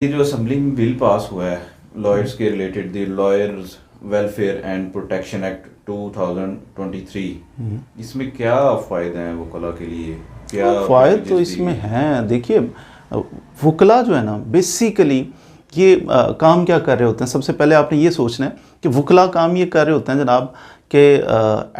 ये जो असेंबली में बिल पास हुआ है लॉयर्स के related the lawyers welfare and protection act 2023, इसमें क्या फ़ायदे हैं वकला के लिए? क्या फ़ायदे तो इसमें हैं। देखिए, वकला जो है ना, बेसिकली ये काम क्या कर रहे होते हैं। सबसे पहले आपने ये सोचना है कि वकला काम ये कर रहे होते हैं जनाब कि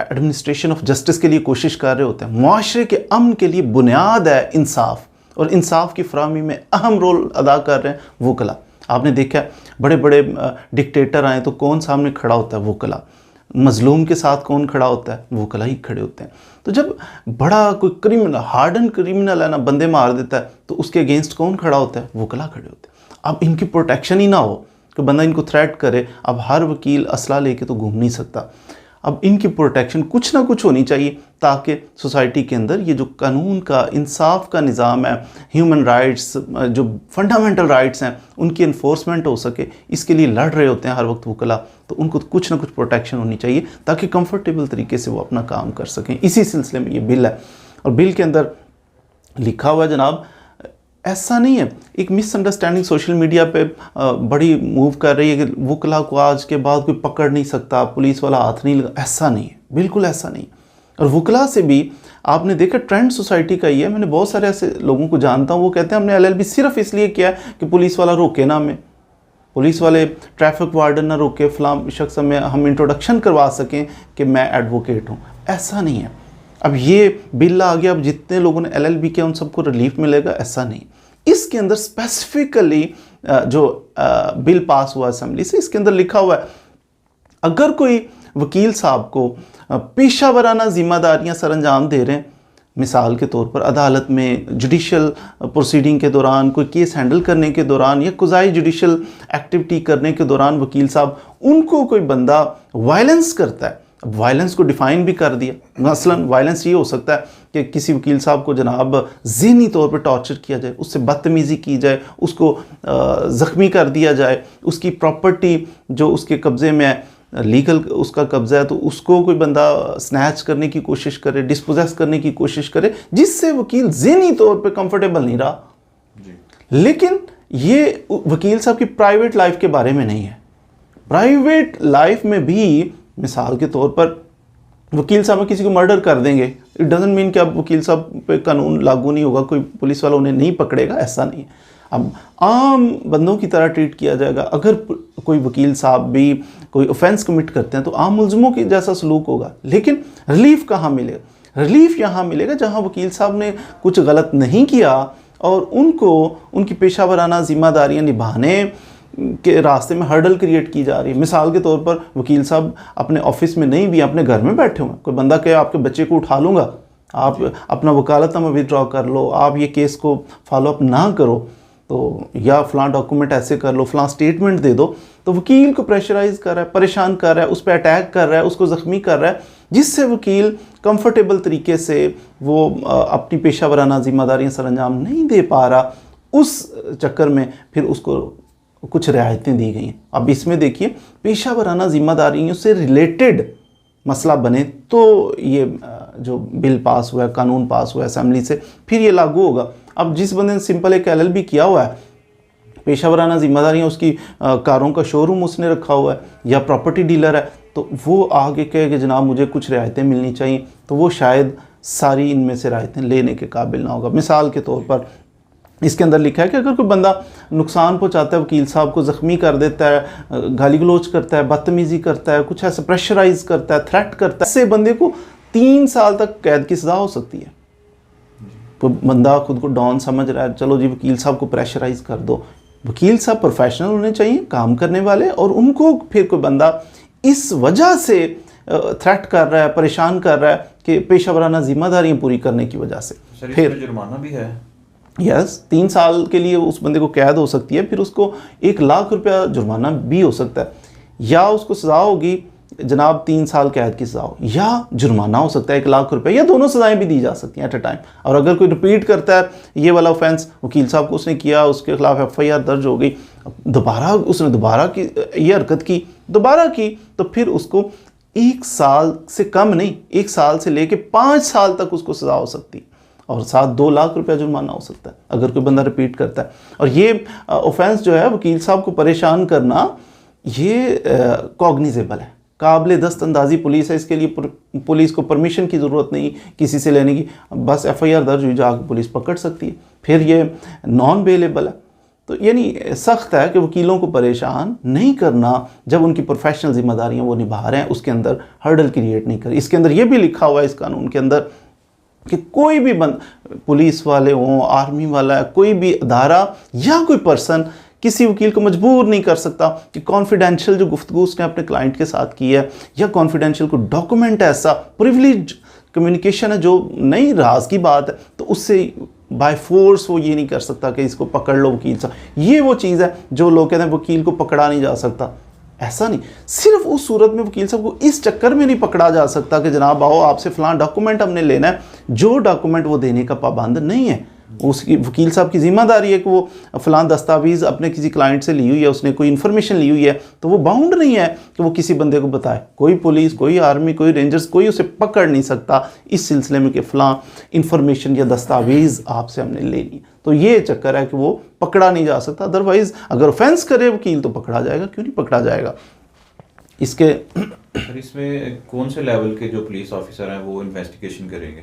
एडमिनिस्ट्रेशन ऑफ जस्टिस के लिए कोशिश कर रहे होते हैं। मुआशरे के अमन के लिए बुनियाद है इंसाफ, और इंसाफ की फराहमी में अहम रोल अदा कर रहे हैं वकला। आपने देखा है बड़े बड़े डिक्टेटर आए तो कौन सामने खड़ा होता है? वकला। मजलूम के साथ कौन खड़ा होता है? वकला ही खड़े होते हैं। तो जब बड़ा कोई क्रिमिनल, हार्डन क्रिमिनल है ना, बंदे मार देता है, तो उसके अगेंस्ट कौन खड़ा होता है? वकला खड़े होते हैं। अब इनकी प्रोटेक्शन ही ना हो कि बंदा इनको थ्रेट करे, अब हर वकील असला लेके तो घूम नहीं सकता। अब इनकी प्रोटेक्शन कुछ ना कुछ होनी चाहिए ताकि सोसाइटी के अंदर ये जो कानून का, इंसाफ का निज़ाम है, ह्यूमन राइट्स, जो फंडामेंटल राइट्स हैं, उनकी इन्फोर्समेंट हो सके। इसके लिए लड़ रहे होते हैं हर वक्त वकला, तो उनको कुछ ना कुछ प्रोटेक्शन होनी चाहिए ताकि कंफर्टेबल तरीके से वो अपना काम कर सकें। इसी सिलसिले में ये बिल है, और बिल के अंदर लिखा हुआ है जनाब, ऐसा नहीं है, एक मिसअंडरस्टैंडिंग सोशल मीडिया पे बड़ी मूव कर रही है कि वकला को आज के बाद कोई पकड़ नहीं सकता, पुलिस वाला हाथ नहीं लगा। ऐसा नहीं है, बिल्कुल ऐसा नहीं। और वकला से भी आपने देखा ट्रेंड सोसाइटी का ही है। मैंने बहुत सारे ऐसे लोगों को जानता हूँ, वो कहते हैं हमने LLB सिर्फ इसलिए किया है कि पुलिस वाला रोके ना हमें, पुलिस वाले ट्रैफिक वार्डन ना रोके, फलां शख्स में हम इंट्रोडक्शन करवा सकें कि मैं एडवोकेट हूँ। ऐसा नहीं है। अब ये बिल आ गया, अब जितने लोगों ने LLB किया उन सबको रिलीफ मिलेगा, ऐसा नहीं। इसके अंदर स्पेसिफिकली जो बिल पास हुआ असेंबली से, इसके अंदर लिखा हुआ है अगर कोई वकील साहब को पेशा वराना जिम्मेदारियां सर अंजाम दे रहे हैं, मिसाल के तौर पर अदालत में जुडिशल प्रोसीडिंग के दौरान, कोई केस हैंडल करने के दौरान, या कुजाई जुडिशल एक्टिविटी करने के दौरान वकील साहब उनको कोई बंदा वायलेंस करता है। अब वायलेंस को डिफ़ाइन भी कर दिया। मसलन वायलेंस ये हो सकता है कि किसी वकील साहब को जनाब ज़हनी तौर पर टॉर्चर किया जाए, उससे बदतमीज़ी की जाए, उसको ज़ख्मी कर दिया जाए, उसकी प्रॉपर्टी जो उसके कब्ज़े में है, लीगल उसका कब्ज़ा है, तो उसको कोई बंदा स्नैच करने की कोशिश करे, डिस्पोजेस करने की कोशिश करे, जिससे वकील ज़हनी तौर पर कंफर्टेबल नहीं रहा। लेकिन ये वकील साहब की प्राइवेट लाइफ के बारे में नहीं है। प्राइवेट लाइफ में भी मिसाल के तौर पर वकील साहब किसी को मर्डर कर देंगे, इट डजंट मीन कि अब वकील साहब पे कानून लागू नहीं होगा, कोई पुलिस वाला उन्हें नहीं पकड़ेगा, ऐसा नहीं है। अब आम बंदों की तरह ट्रीट किया जाएगा। अगर कोई वकील साहब भी कोई ऑफेंस कमिट करते हैं तो आम मुल्ज़िमों की जैसा सलूक होगा। लेकिन रिलीफ कहाँ मिलेगा? रिलीफ यहाँ मिलेगा जहाँ वकील साहब ने कुछ गलत नहीं किया और उनको उनकी पेशा वराना जिम्मेदारियाँ निभाने के रास्ते में हर्डल क्रिएट की जा रही है। मिसाल के तौर पर वकील साहब अपने ऑफिस में नहीं भी, अपने घर में बैठे हुए हैं, कोई बंदा कहे आपके बच्चे को उठा लूँगा, आप अपना वकालतनामा विड्रॉ कर लो, आप ये केस को फॉलो अप ना करो, तो या फ़लाँ डॉक्यूमेंट ऐसे कर लो, फ़लाँ स्टेटमेंट दे दो, तो वकील को प्रेशराइज़ कर रहा है, परेशान कर रहा है, उस पर अटैक कर रहा है, उसको ज़ख्मी कर रहा है, जिससे वकील कंफर्टेबल तरीके से वो अपनी पेशा वराना जिम्मेदारियाँ सर अंजाम नहीं दे पा रहा। उस चक्कर में फिर उसको कुछ रियायतें दी गई हैं। अब इसमें देखिए, पेशा वराना जिम्मेदारियों से रिलेटेड मसला बने तो ये जो बिल पास हुआ है, कानून पास हुआ है असेंबली से, फिर ये लागू होगा। अब जिस बंदे ने सिंपल एक LLB किया हुआ है, पेशा वराना जिम्मेदारियाँ, उसकी कारों का शोरूम उसने रखा हुआ है या प्रॉपर्टी डीलर है, तो वो आगे कहे कि जनाब मुझे कुछ रियायतें मिलनी चाहिए, तो वो शायद सारी इनमें से रियायतें लेने के काबिल ना होगा। मिसाल के तौर पर इसके अंदर लिखा है कि अगर कोई बंदा नुकसान पहुंचाता है, वकील साहब को ज़ख्मी कर देता है, गाली गलौज करता है, बदतमीज़ी करता है, कुछ ऐसा प्रेशराइज करता है, थ्रेट करता है, ऐसे बंदे को 3 साल तक कैद की सज़ा हो सकती है। तो बंदा खुद को डॉन समझ रहा है, चलो जी वकील साहब को प्रेशराइज कर दो। वकील साहब प्रोफेशनल होने चाहिए, काम करने वाले, और उनको फिर कोई बंदा इस वजह से थ्रेट कर रहा है, परेशान कर रहा है कि पेशा वराना जिम्मेदारियाँ पूरी करने की वजह से, फिर जुर्माना भी है। यस, 3 साल के लिए उस बंदे को कैद हो सकती है, फिर उसको 1 लाख रुपया जुर्माना भी हो सकता है, या उसको सज़ा होगी जनाब 3 साल कैद की सज़ा हो, या जुर्माना हो सकता है 1 लाख रुपया, या दोनों सज़ाएं भी दी जा सकती हैं एट अ टाइम। और अगर कोई रिपीट करता है ये वाला ऑफेंस, वकील साहब को उसने किया, उसके खिलाफ FIR दर्ज हो गई, उसने दोबारा की ये हरकत की, दोबारा की, तो फिर उसको 1 साल से कम नहीं, 1 साल से लेके 5 साल तक उसको सज़ा हो सकती है। और साथ 2 लाख रुपया जुर्माना हो सकता है अगर कोई बंदा रिपीट करता है। और ये ऑफेंस जो है वकील साहब को परेशान करना, ये कॉग्निजेबल है, काबिल दस्तअंदाजी पुलिस है। इसके लिए पुलिस को परमिशन की ज़रूरत नहीं किसी से लेने की, बस FIR दर्ज हुई जाकर पुलिस पकड़ सकती है, फिर ये नॉन बेलेबल है। तो यानी सख्त है कि वकीलों को परेशान नहीं करना जब उनकी प्रोफेशनल जिम्मेदारियां वो निभा रहे हैं, उसके अंदर हर्डल क्रिएट नहीं करें। इसके अंदर ये भी लिखा हुआ है इस कानून के अंदर कि कोई भी पुलिस वाले हों, आर्मी वाला, कोई भी अदारा या कोई पर्सन किसी वकील को मजबूर नहीं कर सकता कि कॉन्फिडेंशियल जो गुफ्तगू उसने अपने क्लाइंट के साथ की है या कॉन्फिडेंशियल को डॉक्यूमेंट ऐसा प्रिविलेज कम्युनिकेशन है जो नई राज की बात है, तो उससे बाय फोर्स वो ये नहीं कर सकता कि इसको पकड़ लो वकील साहब। ये वो चीज़ है जो लोग कहते हैं वकील को पकड़ा नहीं जा सकता। ऐसा नहीं, सिर्फ उस सूरत में वकील साहब को इस चक्कर में नहीं पकड़ा जा सकता कि जनाब आओ आपसे फ़लाँ डॉक्यूमेंट हमने लेना है, जो डॉक्यूमेंट वो देने का पाबंद नहीं है। उसकी वकील साहब की जिम्मेदारी है कि वो फ़लाँ दस्तावेज़ अपने किसी क्लाइंट से ली हुई है, उसने कोई इन्फॉर्मेशन ली हुई है, तो वो बाउंड नहीं है कि वो किसी बंदे को बताए। कोई पुलिस, कोई आर्मी, कोई रेंजर्स, कोई उसे पकड़ नहीं सकता इस सिलसिले में कि फ़लाँ इन्फॉर्मेशन या दस्तावेज़ आपसे हमने लेनी है। तो ये चक्कर है कि वो पकड़ा नहीं जा सकता। अदरवाइज़ अगर ऑफेंस करे वकील तो पकड़ा जाएगा, क्यों नहीं पकड़ा जाएगा। इसके इसमें कौन से लेवल के जो पुलिस ऑफिसर हैं वो इन्वेस्टिगेशन करेंगे?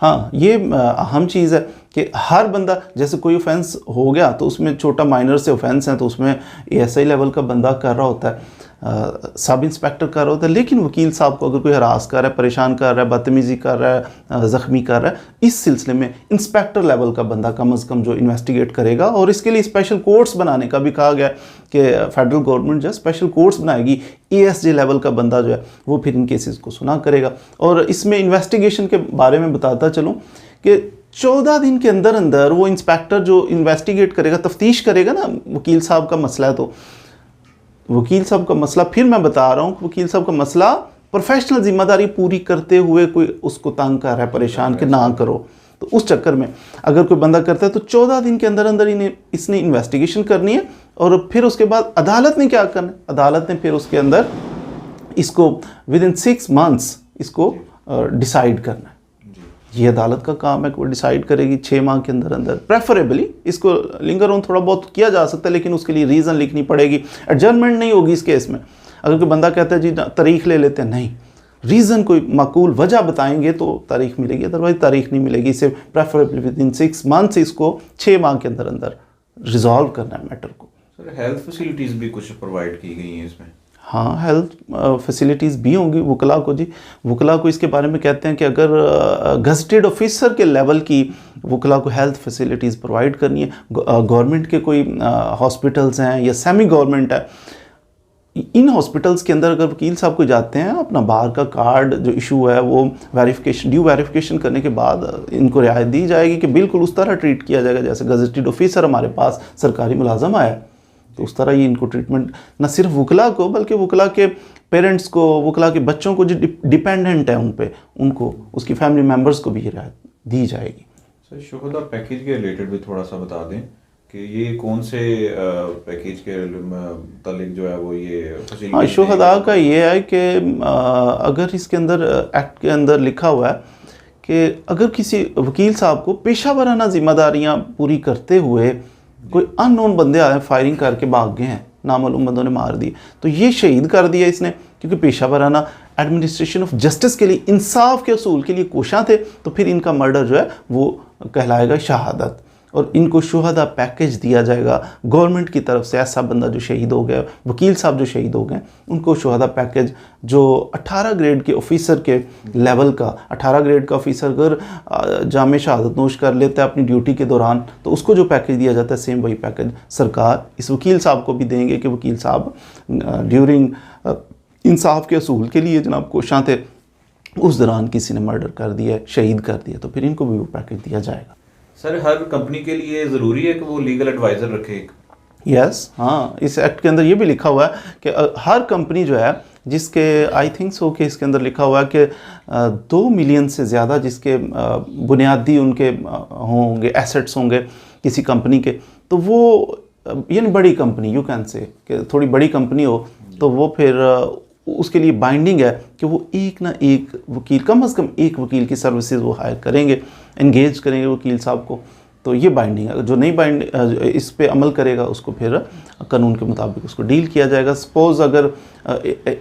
हाँ, ये अहम चीज़ है कि हर बंदा, जैसे कोई ऑफेंस हो गया तो उसमें छोटा माइनर से ऑफेंस है तो उसमें ASI लेवल का बंदा कर रहा होता है, सब इंस्पेक्टर कर रहा होता है। लेकिन वकील साहब को अगर कोई हरास कर रहा है, परेशान कर रहा है, बदतमीज़ी कर रहा है, ज़ख्मी कर रहा है, इस सिलसिले में इंस्पेक्टर लेवल का बंदा कम अज़ कम जो इन्वेस्टिगेट करेगा। और इसके लिए स्पेशल कोर्ट्स बनाने का भी कहा गया कि फेडरल गवर्नमेंट जो है स्पेशल कोर्ट्स बनाएगी, ASJ लेवल का बंदा जो है वो फिर इन केसेस को सुना करेगा। और इसमें इन्वेस्टिगेशन के बारे में बताता चलूँ कि 14 दिन के अंदर अंदर वो इंस्पेक्टर जो इन्वेस्टिगेट करेगा, तफ्तीश करेगा ना, वकील साहब का मसला है तो वकील साहब का मसला, फिर मैं बता रहा हूँ कि वकील साहब का मसला प्रोफेशनल जिम्मेदारी पूरी करते हुए कोई उसको तंग कर रहा है, परेशान कि ना करो, तो उस चक्कर में अगर कोई बंदा करता है तो 14 दिन के अंदर अंदर इसने इन्वेस्टिगेशन करनी है। और फिर उसके बाद अदालत ने क्या करना है, अदालत ने फिर उसके अंदर इसको विदिन 6 months इसको डिसाइड करना है। ये अदालत का काम है कि वो डिसाइड करेगी 6 माह के अंदर अंदर। प्रेफरेबली इसको लिंगर ऑन थोड़ा बहुत किया जा सकता है, लेकिन उसके लिए रीज़न लिखनी पड़ेगी। एडजर्नमेंट नहीं होगी इस केस में। अगर कोई बंदा कहता है जी तारीख ले लेते हैं, नहीं, रीज़न कोई माकूल वजह बताएंगे तो तारीख मिलेगी, अदरवाइज तारीख नहीं मिलेगी। इसे प्रेफरेबली विद इन 6 months इसको 6 माह के अंदर अंदर रिजॉल्व करना है मैटर को। सर, हेल्थ फैसिलिटीज़ भी कुछ प्रोवाइड की गई हैं इसमें? हाँ, हेल्थ फैसिलिटीज़ भी होंगी वकला को। जी, वकला को इसके बारे में कहते हैं कि अगर गज़टेड ऑफिसर के लेवल की वकला को हेल्थ फैसिलिटीज़ प्रोवाइड करनी है, गवर्नमेंट के कोई हॉस्पिटल्स हैं या सेमी गवर्नमेंट है, इन हॉस्पिटल्स के अंदर अगर वकील साहब को जाते हैं, अपना बाहर का कार्ड जो इशू है वो ड्यू वेरिफिकेशन करने के बाद इनको रियायत दी जाएगी कि बिल्कुल उस तरह ट्रीट किया जाएगा जैसे गज़टेड ऑफिसर हमारे पास सरकारी मुलाजम आया, तो उस तरह ये इनको ट्रीटमेंट न सिर्फ वकला को बल्कि वकला के पेरेंट्स को, वकला के बच्चों को जो डिपेंडेंट है उन पे, उनको, उसकी फैमिली मेम्बर्स को भी रियायत दी जाएगी। सर, शुहदा पैकेज के रिलेटेड भी थोड़ा सा बता दें कि ये कौन से पैकेज के तालिक जो है वो ये। हाँ, शुहदा का ये है कि अगर इसके अंदर एक्ट के अंदर लिखा हुआ है कि अगर किसी वकील साहब को पेशा वराना जिम्मेदारियाँ पूरी करते हुए कोई अननोन बंदे आए, फायरिंग करके भाग गए हैं, नामालूम बंदों ने मार दिए, तो ये शहीद कर दिया इसने, क्योंकि पेशा वराना एडमिनिस्ट्रेशन ऑफ जस्टिस के लिए, इंसाफ के असूल के लिए कोशां थे, तो फिर इनका मर्डर जो है वो कहलाएगा शहादत। और इनको शुहदा पैकेज दिया जाएगा गवर्नमेंट की तरफ से। ऐसा बंदा जो शहीद हो गया, वकील साहब जो शहीद हो गए, उनको शुहदा पैकेज जो 18 ग्रेड के ऑफिसर के लेवल का, 18 ग्रेड का ऑफिसर अगर जामे शहादत नोश कर लेता है अपनी ड्यूटी के दौरान, तो उसको जो पैकेज दिया जाता है सेम वही पैकेज सरकार इस वकील साहब को भी देंगे कि वकील साहब ड्यूरिंग इंसाफ के असूल के लिए जनाब कोशां थे, उस दौरान किसी ने मर्डर कर दिया, शहीद कर दिया, तो फिर इनको भी वो पैकेज दिया जाएगा। सर, हर कंपनी के लिए ज़रूरी है कि वो लीगल एडवाइज़र रखे? यस, हाँ, इस एक्ट के अंदर ये भी लिखा हुआ है कि हर कंपनी जो है जिसके आई थिंक सो कि इसके अंदर लिखा हुआ है कि 2 मिलियन से ज़्यादा जिसके बुनियादी उनके होंगे एसेट्स होंगे किसी कंपनी के, तो वो यानी बड़ी कंपनी, यू कैन से कि थोड़ी बड़ी कंपनी हो, तो वो फिर उसके लिए बाइंडिंग है कि वो एक ना एक वकील, कम से कम एक वकील की सर्विसेज वो हायर करेंगे, एंगेज करेंगे वकील साहब को। तो ये बाइंडिंग है, जो नहीं इस पे अमल करेगा उसको फिर कानून के मुताबिक उसको डील किया जाएगा। सपोज़ अगर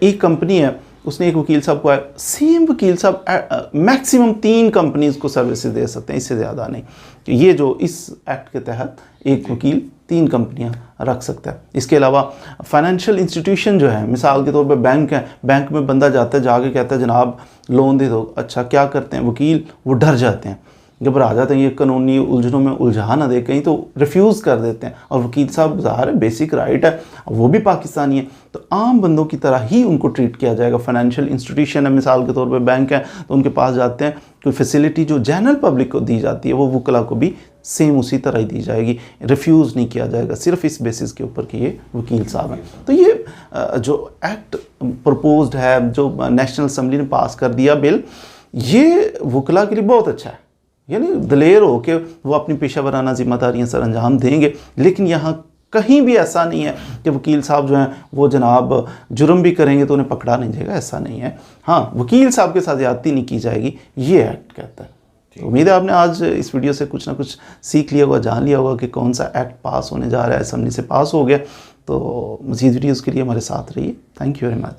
एक कंपनी है, उसने एक वकील साहब को आया, सेम वकील साहब मैक्सिमम 3 कंपनीज़ को सर्विसेज दे सकते हैं, इससे ज़्यादा नहीं। कि ये जो इस एक्ट के तहत एक वकील 3 कंपनियां रख सकता है। इसके अलावा फाइनेंशियल इंस्टीट्यूशन जो है, मिसाल के तौर पे बैंक है, बैंक में बंदा जाता है, जाके कहता है जनाब लोन दे दो। अच्छा, क्या करते हैं वकील, वो डर जाते हैं, घबरा जाते हैं, ये कानूनी उलझनों में उलझा ना दे कहीं, तो रिफ्यूज़ कर देते हैं। और वकील साहब ज़ाहिर है बेसिक राइट है, वो भी पाकिस्तानी है, तो आम बंदों की तरह ही उनको ट्रीट किया जाएगा। फाइनेंशियल इंस्टीट्यूशन है, मिसाल के तौर पे बैंक है, तो उनके पास जाते हैं, कोई फैसिलिटी जो जनरल पब्लिक को दी जाती है वो वकला को भी सेम उसी तरह ही दी जाएगी, रिफ्यूज़ नहीं किया जाएगा सिर्फ इस बेसिस के ऊपर कि ये वकील साहब हैं। तो ये जो एक्ट प्रपोज्ड है, जो नेशनल असम्बली ने पास कर दिया बिल, ये वकला के लिए बहुत अच्छा है, यानी दलेर हो के वो अपनी पेशा वराना जिम्मेदारियाँ सर अंजाम देंगे। लेकिन यहाँ कहीं भी ऐसा नहीं है कि वकील साहब जो हैं वो जनाब जुर्म भी करेंगे तो उन्हें पकड़ा नहीं जाएगा, ऐसा नहीं है। हाँ, वकील साहब के साथ ज़्यादती नहीं की जाएगी, ये एक्ट कहता है। तो उम्मीद है आपने आज इस वीडियो से कुछ ना कुछ सीख लिया होगा, जान लिया होगा कि कौन सा एक्ट पास होने जा रहा है, असम्बली से पास हो गया। तो मज़ीद वीडियोज़ के लिए हमारे साथ रहिए। Thank you very much.